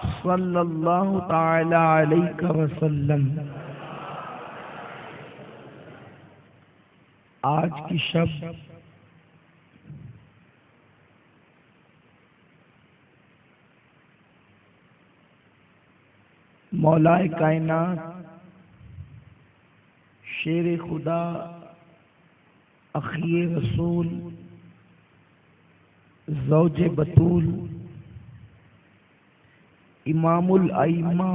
صلی اللہ تعالی علیہ وسلم۔ آج کی شب مولائے کائنات شیر خدا اخی رسول زوج بطول امام الائمہ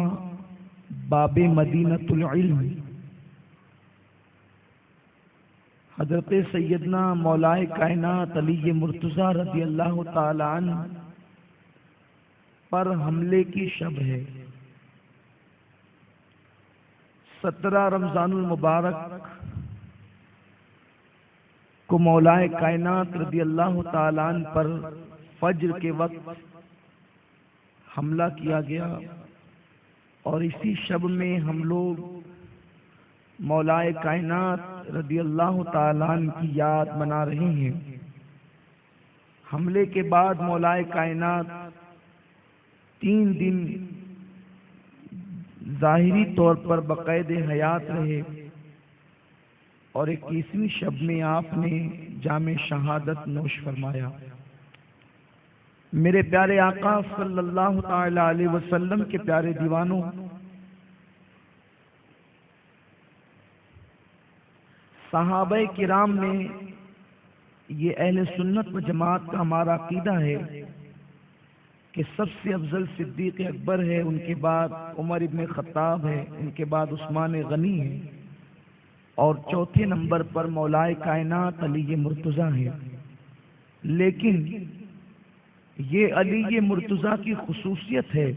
باب مدینۃ العلم حضرت سیدنا مولائے کائنات علی مرتضیٰ رضی اللہ تعالی عنہ پر حملے کی شب ہے۔ 17 رمضان المبارک کو مولائے کائنات رضی اللہ تعالی عنہ پر فجر کے وقت حملہ کیا گیا، اور اسی شب میں ہم لوگ مولائے کائنات رضی اللہ تعالی عنہ کی یاد منا رہے ہیں۔ حملے کے بعد مولائے کائنات 3 دن ظاہری طور پر باقید حیات رہے، اور 21ویں شب میں آپ نے جام شہادت نوش فرمایا۔ میرے پیارے آقا صلی اللہ تعالی علیہ وسلم کے پیارے دیوانوں، صحابہ کرام میں یہ اہل سنت و جماعت کا ہمارا عقیدہ ہے کہ سب سے افضل صدیق اکبر ہے، ان کے بعد عمر ابن خطاب ہے، ان کے بعد عثمان غنی ہے، اور چوتھے نمبر پر مولائے کائنات علی مرتضیٰ ہے۔ لیکن یہ علی مرتضیٰ کی خصوصیت ہے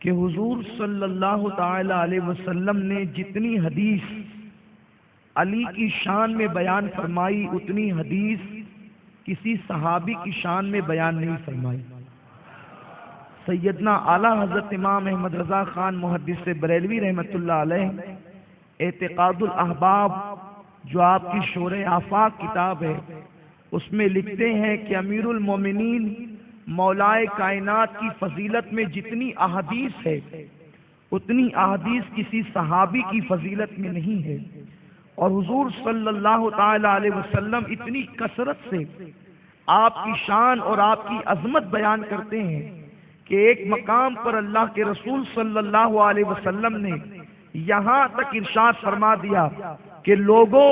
کہ حضور صلی اللہ تعالی علیہ وسلم نے جتنی حدیث علی کی شان میں بیان فرمائی، اتنی حدیث کسی صحابی کی شان میں بیان نہیں فرمائی۔ سیدنا اعلیٰ حضرت امام احمد رضا خان محدث بریلوی رحمۃ اللہ علیہ اعتقاد الاحباب جو آپ کی شور آفاق کتاب ہے، اس میں لکھتے ہیں کہ امیر المومنین مولائے کائنات کی فضیلت میں جتنی احادیث ہے، اتنی احادیث کسی صحابی کی فضیلت میں نہیں ہے، اور حضور صلی اللہ تعالی علیہ وسلم اتنی کثرت سے آپ کی شان اور آپ کی عظمت بیان کرتے ہیں کہ ایک مقام پر اللہ کے رسول صلی اللہ علیہ وسلم نے یہاں تک ارشاد فرما دیا کہ لوگوں،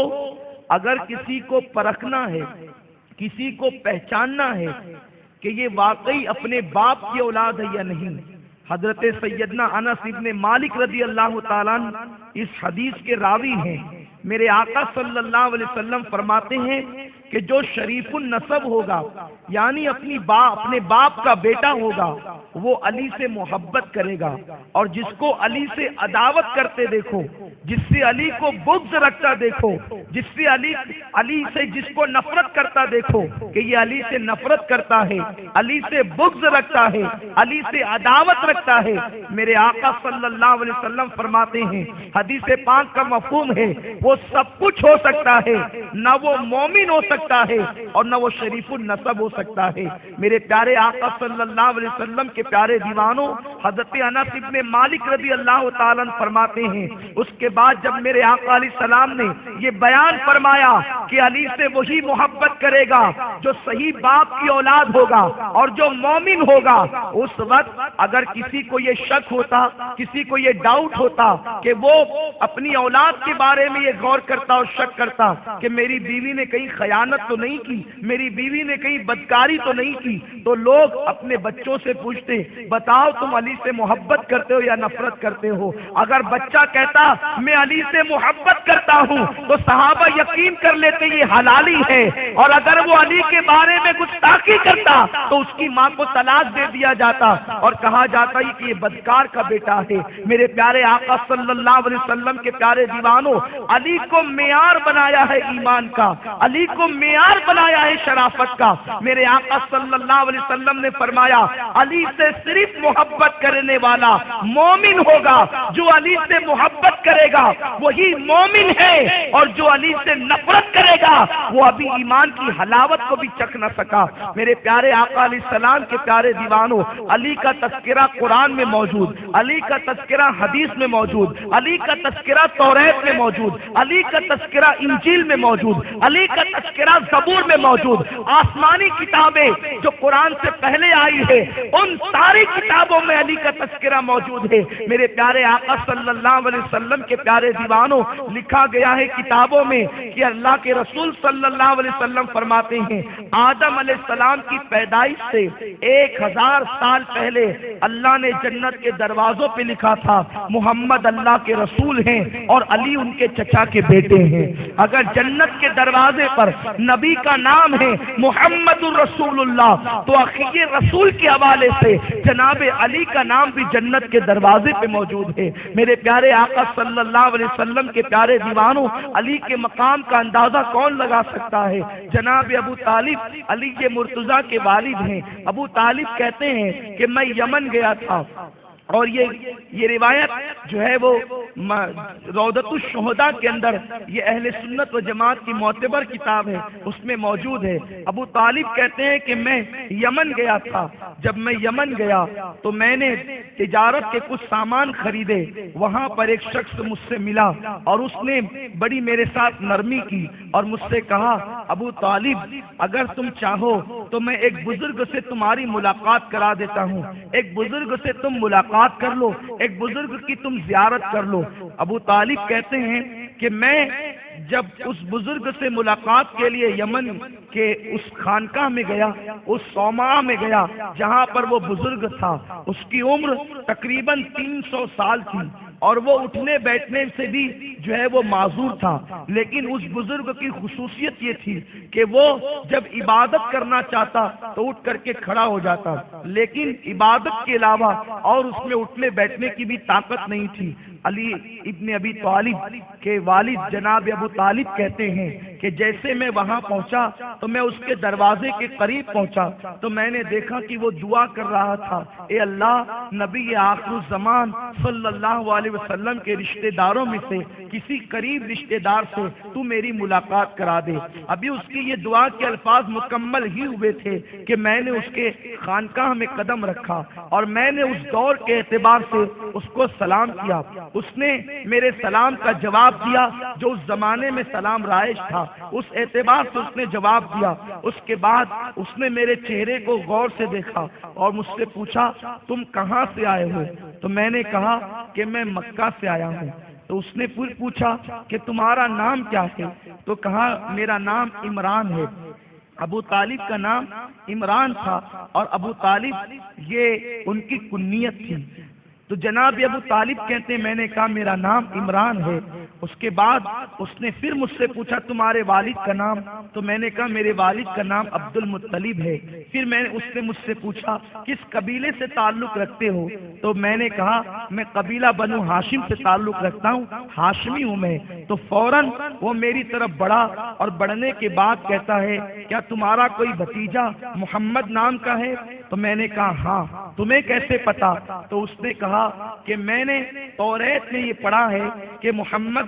اگر کسی کو پرکھنا ہے، کسی کو پہچاننا ہے کہ یہ واقعی اپنے باپ کی اولاد ہے یا نہیں، حضرت سیدنا انس ابن مالک رضی اللہ تعالیٰ عنہ اس حدیث کے راوی ہیں۔ میرے آقا صلی اللہ علیہ وسلم فرماتے ہیں کہ جو شریف النسب ہوگا، یعنی اپنے باپ کا بیٹا ہوگا، وہ علی سے محبت کرے گا، اور جس کو علی سے عداوت کرتے دیکھو، جس سے علی کو بغض رکھتا دیکھو، جس سے علی سے جس کو نفرت کرتا دیکھو کہ یہ علی سے نفرت کرتا ہے، علی سے بغض رکھتا ہے، علی سے عداوت رکھتا ہے، میرے آقا صلی اللہ علیہ وسلم فرماتے ہیں، حدیث پاک کا مفہوم ہے، وہ سب کچھ ہو سکتا ہے، نہ وہ مومن ہو سکتا ہے اور نہ وہ شریف النسب ہو سکتا ہے۔ میرے پیارے آقا صلی اللہ علیہ وسلم کے پیارے دیوانوں، حضرت انس ابن مالک رضی اللہ تعالیٰ عنہ فرماتے ہیں، اس کے بعد جب میرے آقا علیہ السلام نے یہ بیان فرمایا کہ علی سے وہی محبت کرے گا جو صحیح باپ کی اولاد ہوگا اور جو مومن ہوگا، اس وقت اگر کسی کو یہ شک ہوتا، کسی کو یہ ڈاؤٹ ہوتا کہ وہ اپنی اولاد کے بارے میں یہ غور کرتا اور شک کرتا کہ میری بیوی نے کہیں خیانت تو نہیں کی، میری بیوی نے کہیں بدکاری تو نہیں کی، تو لوگ اپنے بچوں سے پوچھتے، بتاؤ تم علی سے محبت کرتے ہو یا نفرت کرتے ہو؟ اگر بچہ کہتا میں علی سے محبت کرتا ہوں تو صحابہ یقین کر لیتے یہ حلالی ہے، اور اگر وہ علی کے بارے میں گستاخی کرتا تو اس کی ماں کو طلاق دے دیا جاتا اور کہا جاتا کہ یہ بدکار کا بیٹا ہے۔ میرے پیارے آقا صلی اللہ علیہ وسلم کے پیارے دیوانوں، علی کو معیار بنایا ہے ایمان کا، علی کو معیار بنایا ہے شرافت کا۔ میرے آقا صلی اللہ علیہ وسلم نے فرمایا علی سے صرف محبت کرنے والا مومن ہوگا، جو علی سے محبت کرے گا وہی مومن مومن ہے، اور جو علی سے نفرت کرے گا وہ ابھی ایمان کی حلاوت کو بھی چکھ نہ سکا۔ میرے پیارے آقا علیہ السلام کے پیارے دیوانوں، علی کا تذکرہ قرآن میں موجود، علی کا تذکرہ حدیث میں موجود، علی کا تذکرہ توریت میں موجود، علی کا تذکرہ انجیل میں موجود، علی کا تذکرہ زبور میں موجود۔ آسمانی کتابیں جو قرآن سے پہلے آئی ہے ان ساری کتابوں میں علی کا تذکرہ موجود ہے۔ میرے پیارے آقا صلی اللہ علیہ وسلم کے پیارے دیوانوں، لکھا گیا ہے کتابوں میں کہ اللہ کے رسول صلی اللہ علیہ وسلم فرماتے ہیں آدم علیہ السلام کی پیدائش سے 1000 سال پہلے اللہ نے جنت کے دروازوں پہ لکھا تھا محمد اللہ کے رسول ہیں اور علی ان کے چچا کے بیٹے ہیں۔ اگر جنت کے دروازے پر نبی کا نام ہے محمد الرسول اللہ، تو اخیر رسول کے حوالے سے جناب علی کا نام بھی جنت کے دروازے پہ موجود ہے۔ میرے پیارے آقا صلی اللہ علیہ وسلم کے پیارے دیوانوں، علی کے مقام کا اندازہ کون لگا سکتا ہے؟ جناب ابو طالب علی کے مرتضیٰ کے والد ہیں۔ ابو طالب کہتے ہیں کہ میں یمن گیا تھا، اور یہ روایت جو ہے وہ روضۃ الشہداء کے اندر، یہ اہل سنت و جماعت کی معتبر کتاب ہے، اس میں موجود ہے۔ ابو طالب کہتے ہیں کہ میں یمن گیا تھا، جب میں یمن گیا تو میں نے تجارت کے کچھ سامان خریدے، وہاں پر ایک شخص مجھ سے ملا اور اس نے بڑی میرے ساتھ نرمی کی اور مجھ سے کہا ابو طالب اگر تم چاہو تو میں ایک بزرگ سے تمہاری ملاقات کرا دیتا ہوں، ایک بزرگ سے تم ملاقات کر لو، ایک بزرگ کی تم زیارت کر لو۔ ابو طالب کہتے ہیں کہ میں جب اس بزرگ سے ملاقات کے لیے یمن کے اس خانقاہ میں گیا، اس صومعہ میں گیا جہاں پر وہ بزرگ تھا، اس کی عمر تقریباً 300 سال تھی اور وہ اٹھنے بیٹھنے سے بھی جو ہے وہ معذور تھا، لیکن اس بزرگ کی خصوصیت یہ تھی کہ وہ جب عبادت کرنا چاہتا تو اٹھ کر کے کھڑا ہو جاتا، لیکن عبادت کے علاوہ اور اس میں اٹھنے بیٹھنے کی بھی طاقت نہیں تھی۔ علی ابن ابی طالب کے والد جناب ابو طالب کہتے ہیں کہ جیسے میں وہاں پہنچا تو میں اس کے دروازے کے قریب پہنچا تو میں نے دیکھا کہ وہ دعا کر رہا تھا، اے اللہ نبی آخر الزمان صلی اللہ علیہ وسلم کے رشتہ داروں میں سے کسی قریب رشتہ دار سے تو میری ملاقات کرا دے۔ ابھی اس کی یہ دعا کے الفاظ مکمل ہی ہوئے تھے کہ میں نے اس کے خانقاہ میں قدم رکھا اور میں نے اس دور کے اعتبار سے اس کو سلام کیا۔ اس نے میرے سلام کا جواب دیا جو اس زمانے میں سلام رائج تھا، اس اعتبار سے اس نے جواب دیا۔ اس کے بعد اس نے میرے چہرے کو غور سے دیکھا اور مجھ سے پوچھا تم کہاں سے آئے ہو؟ تو میں نے کہا کہ میں مکہ سے آیا ہوں۔ تو اس نے پھر پوچھا کہ تمہارا نام کیا ہے؟ تو کہا میرا نام عمران ہے۔ ابو طالب کا نام عمران تھا اور ابو طالب یہ ان کی کنیت تھی۔ تو جناب ابو طالب کہتے ہیں میں نے کہا میرا نام عمران ہے۔ اس کے بعد اس نے پھر مجھ سے پوچھا تمہارے والد کا نام؟ تو میں نے کہا میرے والد کا نام عبد المطلب ہے۔ پھر اس نے مجھ سے پوچھا کس قبیلے سے تعلق رکھتے ہو؟ تو میں نے کہا میں قبیلہ بنو ہاشم سے تعلق رکھتا ہوں، ہاشمی ہوں میں۔ تو فوراً وہ میری طرف بڑھا اور بڑھنے کے بعد کہتا ہے کیا تمہارا کوئی بھتیجا محمد نام کا ہے؟ تو میں نے کہا ہاں۔ تمہیں کیسے پتا؟ تو اس نے کہا کہ میں نے توریت میں یہ پڑھا ہے کہ محمد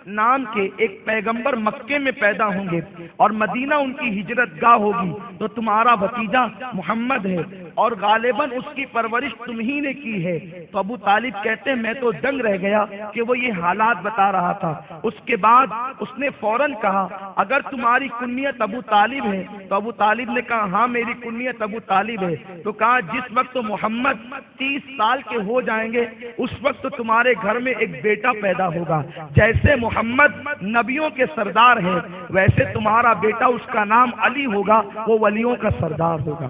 نام کے ایک پیغمبر مکے میں پیدا ہوں گے اور مدینہ ان کی ہجرت گاہ ہوگی، تو تمہارا بھتیجا محمد ہے اور غالباً اس کی پرورش تم ہی نے کی ہے۔ تو ابو طالب کہتے ہیں میں تو دنگ رہ گیا کہ وہ یہ حالات بتا رہا تھا۔ اس کے بعد اس نے فوراً کہا اگر تمہاری کنیت ابو طالب ہے؟ تو ابو طالب نے کہا ہاں میری کنیت ابو طالب ہے۔ تو کہا جس وقت محمد 30 سال کے ہو جائیں گے اس وقت تمہارے گھر میں ایک بیٹا پیدا ہوگا، جیسے محمد نبیوں کے سردار ہے ویسے تمہارا بیٹا اس کا نام علی ہوگا، وہ ولیوں کا سردار ہوگا،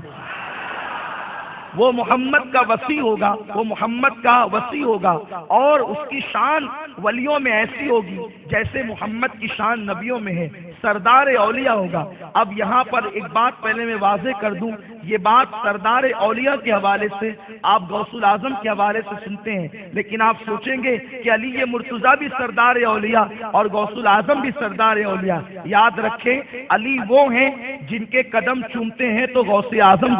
وہ محمد کا وصی ہوگا، وہ محمد کا وصی ہوگا اور اس کی شان ولیوں میں ایسی ہوگی جیسے محمد کی شان نبیوں میں ہے، سردار اولیاء ہوگا۔ اب یہاں پر ایک بات پہلے میں واضح کر دوں، یہ بات سردار اولیاء کے حوالے سے آپ غوث الاعظم کے حوالے سے سنتے ہیں، لیکن آپ سوچیں گے کہ علی مرتضیٰ بھی سردار اولیاء اور غوث الاعظم بھی سردار اولیاء۔ یاد رکھیں علی وہ ہیں جن کے قدم چومتے ہیں تو غوث اعظم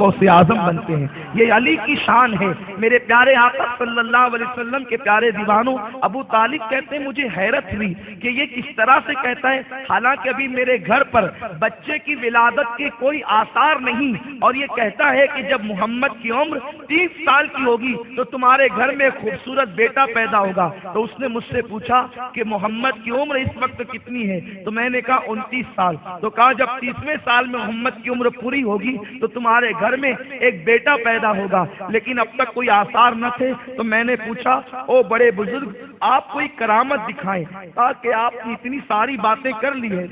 بنتے ہیں، یہ علی کی شان ہے۔ میرے پیارے آقا صلی اللہ علیہ وسلم کے پیارے دیوانوں، ابو طالب کہتے ہیں مجھے حیرت ہوئی کہ یہ کس طرح سے کہتا ہے، حالانکہ ابھی میرے گھر پر بچے کی ولادت کے کوئی آثار نہیں، اور یہ کہتا ہے کہ جب محمد کی عمر 30 سال کی ہوگی تو تمہارے گھر میں خوبصورت بیٹا پیدا ہوگا۔ تو اس نے مجھ سے پوچھا کہ محمد کی عمر اس وقت کتنی ہے؟ تو میں نے کہا 29 سال۔ تو کہا جب 30ویں سال میں محمد کی عمر پوری ہوگی تو تمہارے گھر میں ایک بیٹا پیدا ہوگا، لیکن اب تک کوئی آثار نہ تھے۔ تو میں نے پوچھا او بڑے بزرگ آپ کوئی کرامت دکھائیں تاکہ آپ نے اتنی ساری باتیں کر لی ہے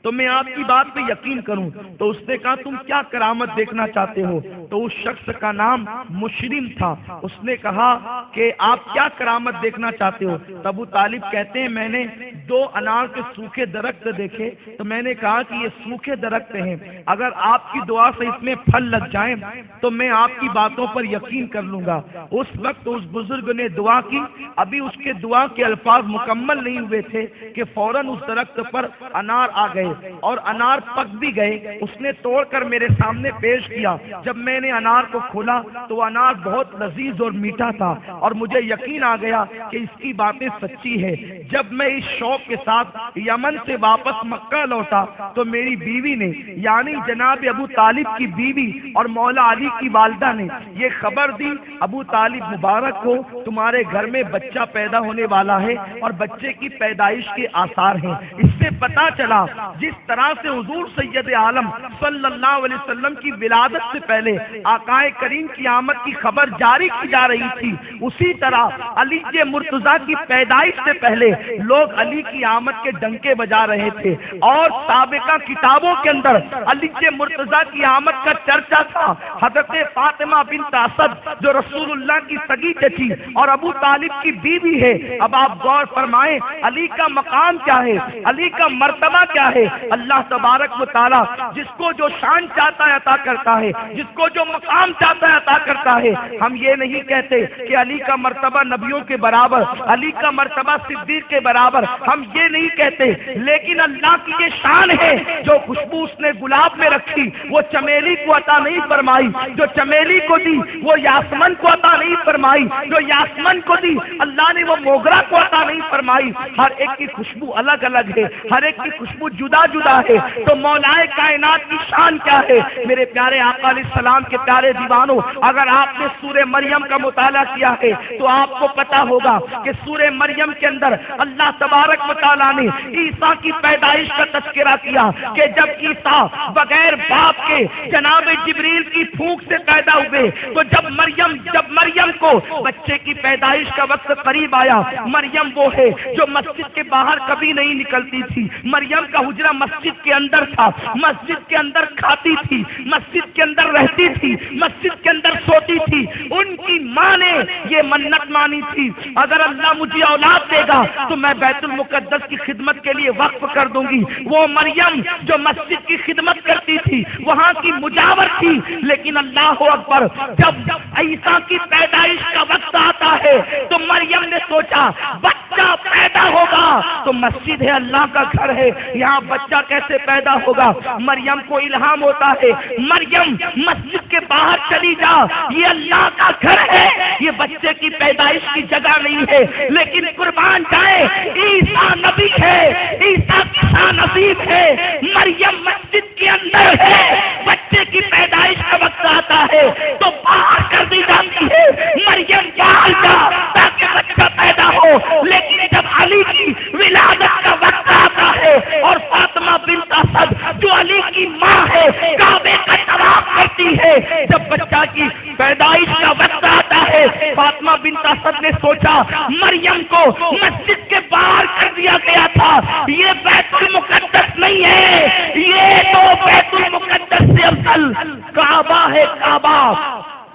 تو میں آپ کی بات پہ یقین کروں۔ تو اس نے کہا تم کیا کرامت دیکھنا چاہتے ہو؟ تو اس شخص کا نام مشرم تھا۔ اس نے کہا کہ آپ کیا کرامت دیکھنا چاہتے ہو؟ تو ابو طالب کہتے ہیں میں نے 2 انار کے سوکھے درخت دیکھے، تو میں نے کہا کہ یہ سوکھے درخت ہیں، اگر آپ کی دعا سے اس میں پھل لگ جائیں تو میں آپ کی باتوں پر یقین کر لوں گا۔ اس وقت اس بزرگ نے دعا کی، ابھی اس کے دعا کے الفاظ مکمل نہیں ہوئے تھے کہ فوراً اس درخت پر انار آ گئے اور انار پک بھی گئے۔ اس نے توڑ کر میرے سامنے پیش کیا۔ جب میں نے انار کو کھولا تو وہ انار بہت لذیذ اور میٹھا تھا، اور مجھے یقین آ گیا کہ اس کی باتیں سچی ہے۔ جب میں اس شوق کے ساتھ یمن سے واپس مکہ لوٹا تو میری بیوی نے، یعنی جناب ابو طالب کی بیوی اور مولا علی کی والدہ نے یہ خبر دی ابو طالب مبارک کو تمہارے گھر میں بچہ پیدا ہونے والا ہے اور بچے کی پیدائش کے آثار ہیں۔ اس سے پتا چلا جس طرح سے حضور سید عالم صلی اللہ علیہ وسلم کی ولادت سے پہلے آقا کریم کی آمد کی خبر جاری کی جا رہی تھی، اسی طرح علی مرتضیٰ کی پیدائش سے پہلے لوگ علی کی آمد کے ڈنکے بجا رہے تھے، اور سابقہ کتابوں کے اندر علی مرتضیٰ کی آمد کا چرچا تھا۔ حضرت فاطمہ بنت اسد جو رسول اللہ کی سگی چچی اور ابو طالب کی بیوی ہے، اب آپ غور فرمائیں علی کا مقام کیا ہے، علی کا مرتبہ کیا ہے۔ اللہ تبارک و تعالی جس کو جو شان چاہتا ہے عطا کرتا ہے، جس کو جو مقام چاہتا ہے عطا کرتا ہے۔ ہم یہ نہیں کہتے کہ علی کا مرتبہ نبیوں کے برابر، علی کا مرتبہ صدیق کے برابر، ہم یہ نہیں کہتے، لیکن اللہ کی یہ شان ہے جو خوشبو اس نے گلاب میں رکھی وہ چمیلی کو عطا نہیں فرمائی، جو چمیلی کو دی وہ یاسمن کو عطا نہیں فرمائی، جو یاسمن کو دی اللہ نے وہ موگرا کو عطا نہیں فرمائی۔ ہر ایک کی خوشبو الگ الگ ہے، ہر ایک کی خوشبو جدا جدا ہے۔ تو مولا کائنات کی شان کیا ہے؟ میرے پیارے آقا علیہ السلام کے پیارے دیوانوں، اگر آپ نے سورہ مریم کا مطالعہ کیا ہے تو آپ کو پتا ہوگا کہ سورہ مریم کے اندر اللہ تبارک و تعالیٰ نے عیسیٰ کی پیدائش کا تذکرہ کیا کہ جب عیسیٰ بغیر باپ کے جناب جبریل کی پھونک سے پیدا ہوئے تو جب مریم کو بچے کی پیدائش کا وقت قریب آیا، مریم وہ ہے جو مسجد کے باہر کبھی نہیں نکلتی تھی، مریم کا حجرہ مسجد کے اندر تھا، مسجد کے اندر کھاتی تھی، مسجد کے اندر رہتی تھی، مسجد کے اندر سوتی تھی۔ ان کی ماں نے یہ منت مانی تھی اگر اللہ مجھے اولاد دے گا تو میں بیت المقدس کی خدمت کے لیے وقف کر دوں گی۔ وہ مریم جو مسجد کی خدمت کرتی تھی وہاں کی مجاور تھی، لیکن اللہ اکبر جب عیسیٰ کی پیدائش کا وقت آتا ہے تو مریم نے سوچا بچہ پیدا ہوگا تو مسجد ہے، اللہ کا گھر ہے، یہاں بچہ کیسے پیدا ہوگا؟ مریم کو الہام ہوتا ہے مریم مسجد کے باہر چلی جا، یہ اللہ کا گھر ہے، یہ بچے کی پیدائش کی جگہ نہیں ہے۔ لیکن قربان جائے عیسیٰ نبی ہے، عیسیٰ کی شان عظیم ہے، مریم مسجد کے اندر ہے، بچے کی پیدائش کا وقت آتا ہے تو باہر کر دی جاتی ہے، مریم باہر جا تاکہ بچہ پیدا ہو۔ لیکن جب علی کی ولادت کا وقت آتا ہے اور فاطمہ بنت اسد جو علی کی ماں ہے کعبے کا طواف کرتی ہے، جب بچہ کی پیدائش کا وقت آتا ہے فاطمہ بنت اسد نے سوچا مریم کو مسجد کے باہر کر دیا گیا تھا، یہ بیت المقدس نہیں ہے، یہ تو بیت المقدس سے افضل کعبہ ہے، کعبہ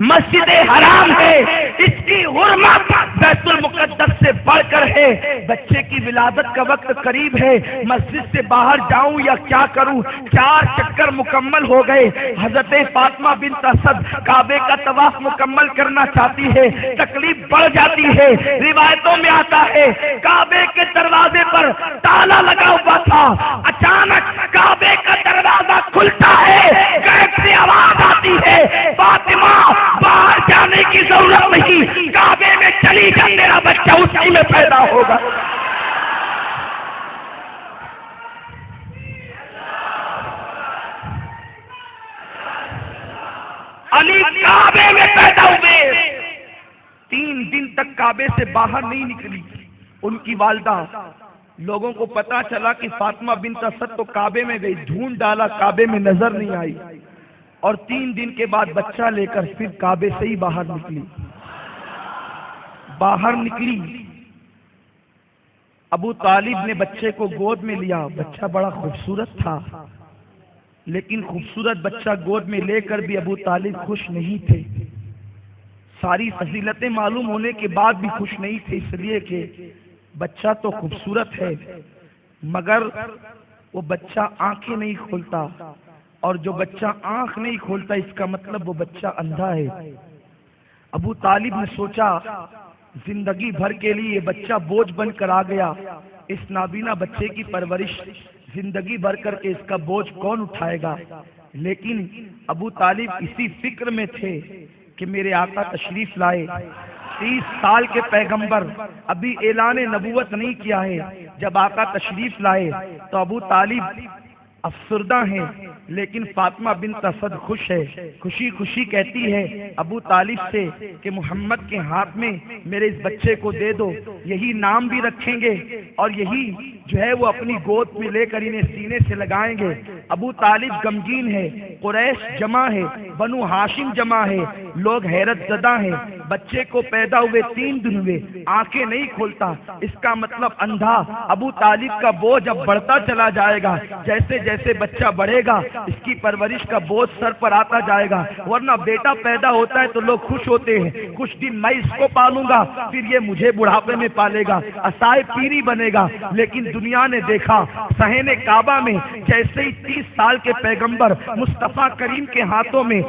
مسجد حرام ہے، اس کی حرمت بیت المقدس سے بڑھ کر ہے۔ بچے کی ولادت کا وقت قریب ہے، مسجد سے باہر جاؤں یا کیا کروں؟ 4 چکر مکمل ہو گئے۔ حضرت فاطمہ بنت اسد کعبے کا طواف مکمل کرنا چاہتی ہے، تکلیف بڑھ جاتی ہے۔ روایتوں میں آتا ہے کعبے کے دروازے پر تالا لگا ہوا تھا، اچانک کعبے کا دروازہ کھلتا ہے، غیب سے آواز آتی ہے، فاطمہ باہر جانے کی ضرورت نہیں، کعبے میں چلی جا، میرا بچہ اسی میں پیدا ہوگا۔ علی کعبے میں پیدا ہوئے، 3 دن تک کعبے سے باہر نہیں نکلی۔ ان کی والدہ، لوگوں کو پتا چلا کہ فاطمہ بنت اسد تو کعبے میں گئی، ڈھونڈ ڈالا، کعبے میں نظر نہیں آئی، اور 3 دن کے بعد بچہ لے کر پھر کعبے سے ہی باہر نکلی۔ ابو طالب نے بچے کو گود میں لیا، بچہ بڑا خوبصورت تھا، لیکن خوبصورت بچہ گود میں لے کر بھی ابو طالب خوش نہیں تھے۔ ساری فضیلتیں معلوم ہونے کے بعد بھی خوش نہیں تھے، اس لیے کہ بچہ تو خوبصورت ہے مگر وہ بچہ آنکھیں نہیں کھولتا، اور جو بچہ آنکھ نہیں کھولتا اس کا مطلب وہ بچہ اندھا ہے۔ ابو طالب نے سوچا زندگی بھر کے لیے یہ بچہ بوجھ بن کر آ گیا، اس نابینا بچے کی پرورش زندگی بھر کر کے اس کا بوجھ کون اٹھائے گا؟ لیکن ابو طالب اسی فکر میں تھے کہ میرے آقا تشریف لائے، 30 سال کے پیغمبر، ابھی اعلان نبوت نہیں کیا ہے، جب آقا تشریف لائے تو ابو طالب افسردہ ہیں، لیکن فاطمہ بنت اسد خوش ہے، خوشی خوشی کہتی ہے ابو طالب سے کہ محمد کے ہاتھ میں میرے اس بچے کو دے دو، یہی نام بھی رکھیں گے اور یہی جو ہے وہ اپنی گود میں لے کر انہیں سینے سے لگائیں گے۔ ابو طالب غمگین ہے، قریش جمع ہے، بنو ہاشم جمع ہے، لوگ حیرت زدہ ہیں، بچے کو پیدا ہوئے 3 دن ہوئے، آنکھیں نہیں کھولتا، اس کا مطلب اندھا۔ ابو طالب کا بوجھ اب بڑھتا چلا جائے گا، جیسے جیسے بچہ بڑھے گا اس کی پرورش کا بوجھ سر پر آتا جائے گا، ورنہ بیٹا پیدا ہوتا ہے تو لوگ خوش ہوتے ہیں، کچھ دن میں اس کو پالوں گا، پھر یہ مجھے بڑھاپے میں پالے گا، اسائے پیری بنے گا۔ لیکن دنیا نے دیکھا صحن کعبہ میں جیسے ہی 30 سال کے پیغمبر مصطفیٰ کریم کے ہاتھوں میں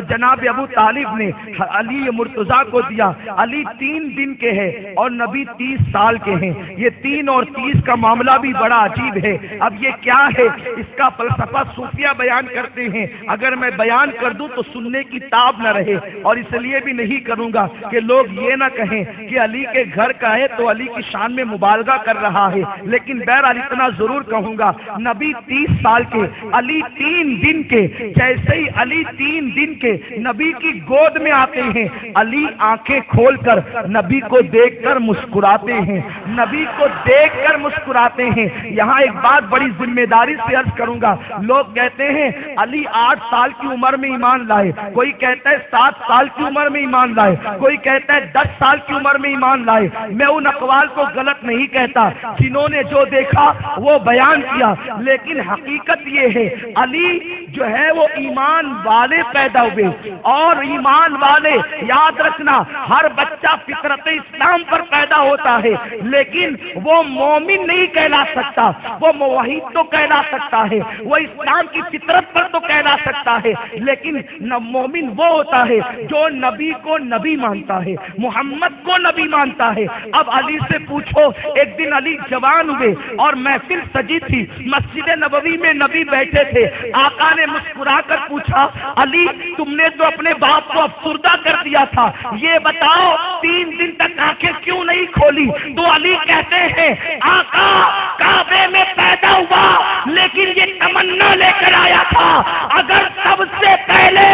جناب ابو طالب نے علی مرتضیٰ کو دیا، علی 3 دن کے ہیں اور نبی 30 سال کے ہیں، یہ 3 اور 30 کا معاملہ بھی بڑا عجیب ہے۔ اب یہ کیا ہے؟ اس کا فلسفہ صوفیہ بیان کرتے ہیں، اگر میں بیان کر دوں تو سننے کی تاب نہ رہے، اور اس لیے بھی نہیں کروں گا کہ لوگ یہ نہ کہیں کہ علی کے گھر کا ہے تو علی کی شان میں مبالغہ کر رہا ہے، لیکن بہرحال اتنا ضرور کہوں گا نبی 30 سال کے، علی 3 دن کے، جیسے ہی علی 3 دن کے نبی کی گود میں آتے ہیں، علی آنکھیں کھول کر نبی کو دیکھ کر مسکراتے ہیں، نبی کو دیکھ کر مسکراتے ہیں۔ یہاں ایک بات بڑی ذمہ داری سے عرض کروں گا، لوگ کہتے ہیں علی 8 سال کی عمر میں ایمان لائے، کوئی کہتا ہے 7 سال کی عمر میں ایمان لائے، کوئی کہتا ہے 10 سال کی عمر میں ایمان لائے۔ میں ان اقوال کو غلط نہیں کہتا، جنہوں نے جو دیکھا وہ بیان کیا، لیکن حقیقت یہ ہے علی جو ہے وہ ایمان والے پیدا ہوئے، اور ایمان والے یاد رکھنا ہر بچہ فطرت اسلام پر پیدا ہوتا ہے، لیکن وہ مومن نہیں کہلا سکتا، وہ موحد تو کہلا سکتا ہے، وہ اسلام کی فطرت پر تو کہلا سکتا ہے، لیکن مومن وہ ہوتا ہے جو نبی کو نبی مانتا ہے، محمد کو نبی مانتا ہے۔ اب علی سے پوچھو، ایک دن علی جوان ہوئے اور محفل سجی تھی، مسجد نبوی میں نبی بیٹھے تھے، آقا نے مسکرا کر پوچھا علی تم نے تو اپنے باپ کو افسردہ کر دیا تھا، یہ بتاؤ 3 دن تک آنکھیں کیوں نہیں کھولی؟ تو علی کہتے ہیں آقا کعبے میں پیدا ہوا لیکن یہ تمنا لے کر آیا تھا اگر سب سے پہلے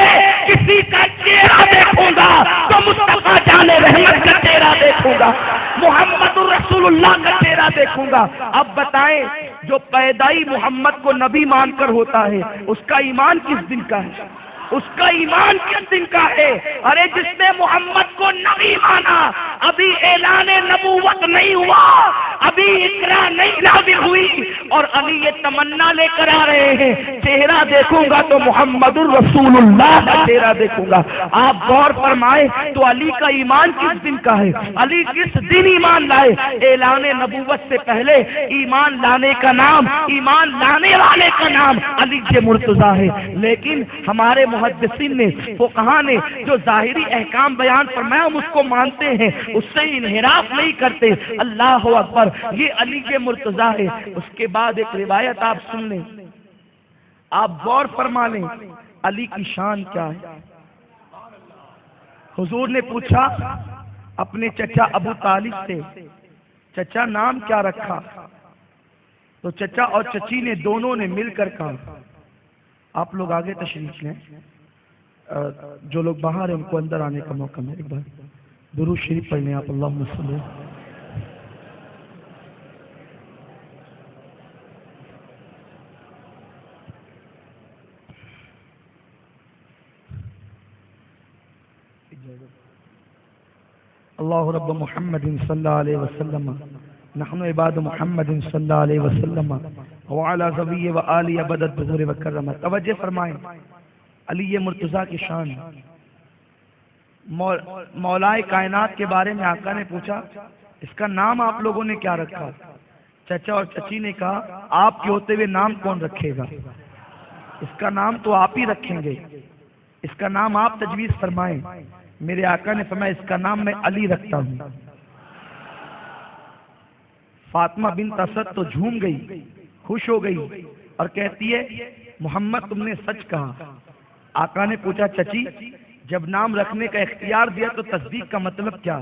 کسی کا چہرہ دیکھوں گا تو مصطفیٰ جان رحمت کا چہرہ دیکھوں گا، محمد رسول اللہ کا چہرہ دیکھوں گا۔ اب بتائیں جو پیدائی محمد کو نبی مان کر ہوتا ہے اس کا ایمان کس دن کا ہے؟ اس کا ایمان کس دن کا ہے؟ ارے جس نے محمد کو نبی مانا، ابھی اعلان نبوت نہیں ہوا، ابھی اقرا نہیں نازل ہوئی، اور علی یہ تمنا لے کر آ رہے ہیں چہرہ دیکھوں گا تو محمد الرسول اللہ کا چہرہ دیکھوں گا۔ آپ غور فرمائے تو علی کا ایمان کس دن کا ہے؟ علی کس دن ایمان لائے؟ اعلان نبوت سے پہلے ایمان لانے کا نام، ایمان لانے والے کا نام علی کے مرتضیٰ ہے۔ لیکن ہمارے محدثین نے، فقہاء نے جو ظاہری احکام بیان فرمایا ہم اس کو مانتے ہیں، اس سے انحراف نہیں کرتے۔ اللہ اکبر، یہ علی کے مرتضیٰ ہے۔ اس کے بعد ایک روایت آپ سن لیں، آپ غور فرما لیں علی کی شان کیا ہے۔ حضور نے پوچھا اپنے چچا ابو طالب سے، چچا نام کیا رکھا؟ تو چچا اور چچی نے دونوں نے مل کر کہا، آپ لوگ آگے تشریف لیں، جو لوگ باہر ہیں ان کو اندر آنے کا موقع ملے۔ ایک بار درود شریف پڑھ لیں آپ، اللہم صلی۔ اللہ رب محمد صلی اللہ علیہ وسلم، نحن عباد محمد صلی اللہ علیہ وسلم وعلی ذویہ وآلہ ابد الدہور وکرم۔ توجہ فرمائیں، علی مرتضیٰ کی شان۔ مولائے کائنات کے بارے میں آقا نے پوچھا اس کا نام آپ لوگوں نے کیا رکھا؟ چچا اور چچی نے کہا آپ کے ہوتے ہوئے نام کون رکھے گا؟ اس کا نام تو آپ ہی رکھیں گے، اس کا نام آپ تجویز فرمائیں۔ میرے آقا نے فرمایا اس کا نام میں علی رکھتا ہوں۔ فاطمہ بنت اسد تو جھوم گئی، خوش ہو گئی اور کہتی ہے محمد تم نے سچ کہا۔ آقا نے پوچھا چچی جب نام رکھنے کا اختیار دیا تو تصدیق کا مطلب کیا؟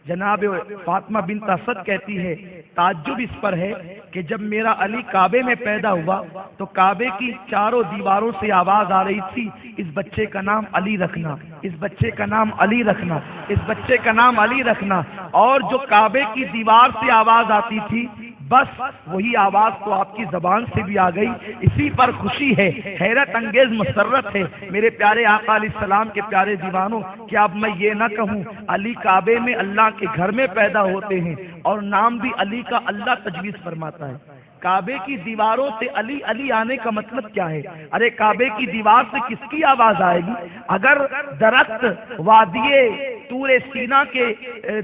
جناب فاطمہ بنت اسد کہتی ہے تعجب اس پر ہے کہ جب میرا علی کعبے میں پیدا ہوا تو کعبے کی چاروں دیواروں سے آواز آ رہی تھی اس بچے کا نام علی رکھنا، اس بچے کا نام علی رکھنا، اس بچے کا نام علی رکھنا، اور جو کعبے کی دیوار سے آواز آتی تھی بس وہی آواز تو آپ کی زبان سے بھی آ گئی۔ اسی پر خوشی ہے، حیرت انگیز مسرت ہے میرے پیارے آقا علیہ السلام کے پیارے دیوانوں، کہ اب میں یہ نہ کہوں علی کعبے میں اللہ کے گھر میں پیدا ہوتے ہیں اور نام بھی علی کا اللہ تجویز فرماتا ہے۔ کعبے کی دیواروں سے علی علی آنے کا مطلب کیا ہے؟ ارے کعبے کی دیوار سے کس کی آواز آئے گی؟ اگر درخت وادی طور سینا کے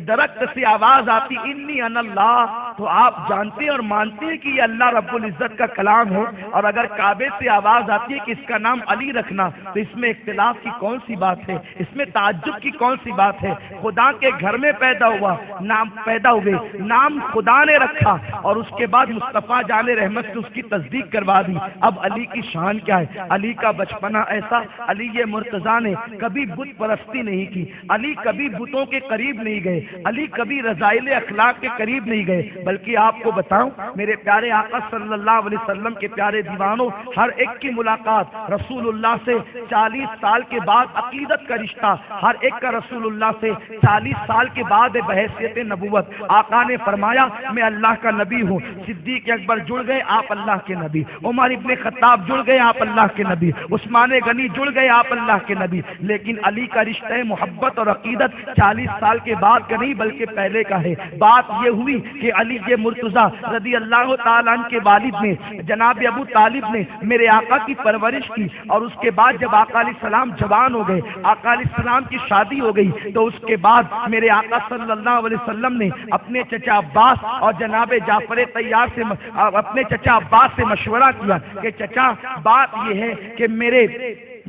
درخت سے آواز آتی انی انا اللہ تو آپ جانتے اور مانتے ہیں کہ یہ اللہ رب العزت کا کلام ہے، اور اگر کعبے سے آواز آتی ہے کہ اس کا نام علی رکھنا تو اس میں اختلاف کی کون سی بات ہے؟ اس میں تعجب کی کون سی بات ہے؟ خدا کے گھر میں پیدا ہوا، نام پیدا ہوئے، نام خدا نے رکھا اور اس کے بعد مصطفیٰ جان رحمت سے اس کی تصدیق کروا دی۔ اب علی کی شان کیا ہے؟ علی کا بچپنا ایسا، علی یہ مرتضیٰ نے کبھی بت پرستی نہیں کی، علی کبھی بتوں کے قریب نہیں گئے، علی کبھی رذائل اخلاق کے قریب نہیں گئے، بلکہ آپ کو بتاؤں میرے پیارے آقا صلی اللہ علیہ وسلم کے پیارے دیوانوں، ہر ایک کی ملاقات رسول اللہ سے 40 سال کے بعد عقیدت کا رشتہ، ہر ایک کا رسول اللہ سے 40 سال کے بعد بحیثیت نبوت۔ آقا نے فرمایا میں اللہ کا نبی ہوں، صدیق اکبر جڑ گئے آپ اللہ کے نبی، عمر ابن خطاب جڑ گئے آپ اللہ کے نبی، عثمان غنی جڑ گئے آپ اللہ کے نبی، لیکن علی کا رشتہ محبت اور عقیدت 40 سال کے بعد کا نہیں بلکہ پہلے کا ہے۔ بات یہ ہوئی کہ علی یہ مرتضیٰ رضی اللہ تعالیٰ عنہ کے والد نے جناب ابو طالب نے میرے آقا کی پرورش کی، اور اس کے بعد جب آقا علیہ السلام جوان ہو گئے، آقا علیہ السلام کی شادی ہو گئی، تو اس کے بعد میرے آقا صلی اللہ علیہ وسلم نے اپنے چچا عباس اور جناب جعفر طیار سے اپنے چچا عباس سے مشورہ کیا کہ چچا بات یہ ہے کہ میرے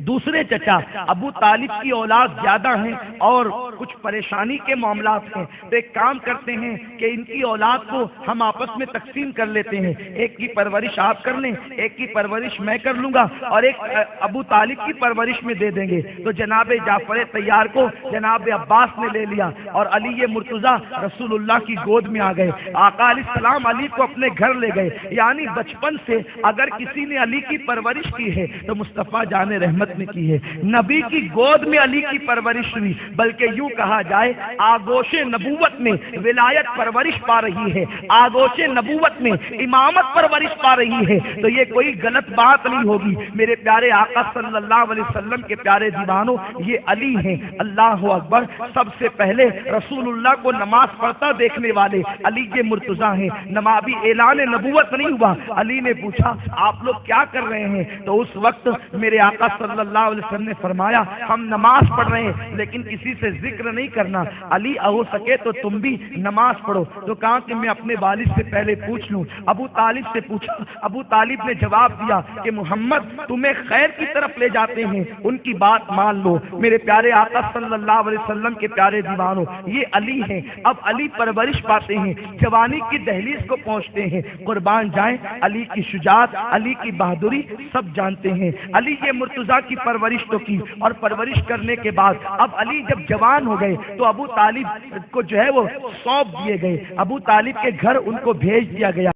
دوسرے چچا ابو طالب کی اولاد زیادہ ہیں اور کچھ پریشانی کے معاملات ہیں، تو ایک کام کرتے ہیں کہ ان کی اولاد کو ہم آپس میں تقسیم کر لیتے ہیں، ایک کی پرورش آپ کر لیں، ایک کی پرورش میں کر لوں گا اور ایک ابو طالب کی پرورش میں دے دیں گے۔ تو جناب جعفر طیار کو جناب عباس نے لے لیا اور علی یہ مرتضیٰ رسول اللہ کی گود میں آ گئے۔ آقا علیہ السلام علی کو اپنے گھر لے گئے، یعنی بچپن سے اگر کسی نے علی کی پرورش کی ہے تو مصطفیٰ جان رحمت نے کی ہے۔ نبی کی گود میں علی کی پرورش ہوئی، بلکہ یوں یوں کہا جائے آغوش نبوت میں ولایت پرورش پا رہی ہے، آغوش نبوت میں امامت پرورش پا رہی ہے، تو یہ کوئی غلط بات نہیں ہوگی۔ میرے پیارے آقا صلی اللہ علیہ وسلم کے پیارے دیوانوں، یہ علی ہیں، اللہ اکبر، سب سے پہلے رسول اللہ کو نماز پڑھتا دیکھنے والے علی کے مرتضیٰ ہیں۔ ابھی اعلان نبوت نہیں ہوا، علی نے پوچھا آپ لوگ کیا کر رہے ہیں؟ تو اس وقت میرے آقا صلی اللہ علیہ وسلم نے فرمایا ہم نماز پڑھ رہے ہیں لیکن کسی سے ذکر نہیں کرنا، علی ہو سکے تو تم بھی نماز پڑھو۔ تو کہا کہ میں اپنے والد سے پہلے پوچھ لوں۔ ابو طالب سے پوچھا، ابو طالب نے جواب دیا کہ محمد تمہیں خیر کی طرف لے جاتے ہیں، ان کی بات مان لو۔ میرے پیارے آقا صلی اللہ علیہ وسلم کے پیارے دیوانوں، یہ علی ہیں۔ اب علی پرورش پاتے ہیں، جوانی کی دہلیز کو پہنچتے ہیں، قربان جائیں علی کی شجاعت، علی کی بہادری سب جانتے ہیں۔ علی یہ مرتضیٰ کی پرورش تو کی، اور پرورش کرنے کے بعد اب علی جب جوان ہو گئے تو ابو طالب کو جو ہے وہ سونپ دیے گئے، ابو طالب کے گھر ان کو بھیج دیا گیا۔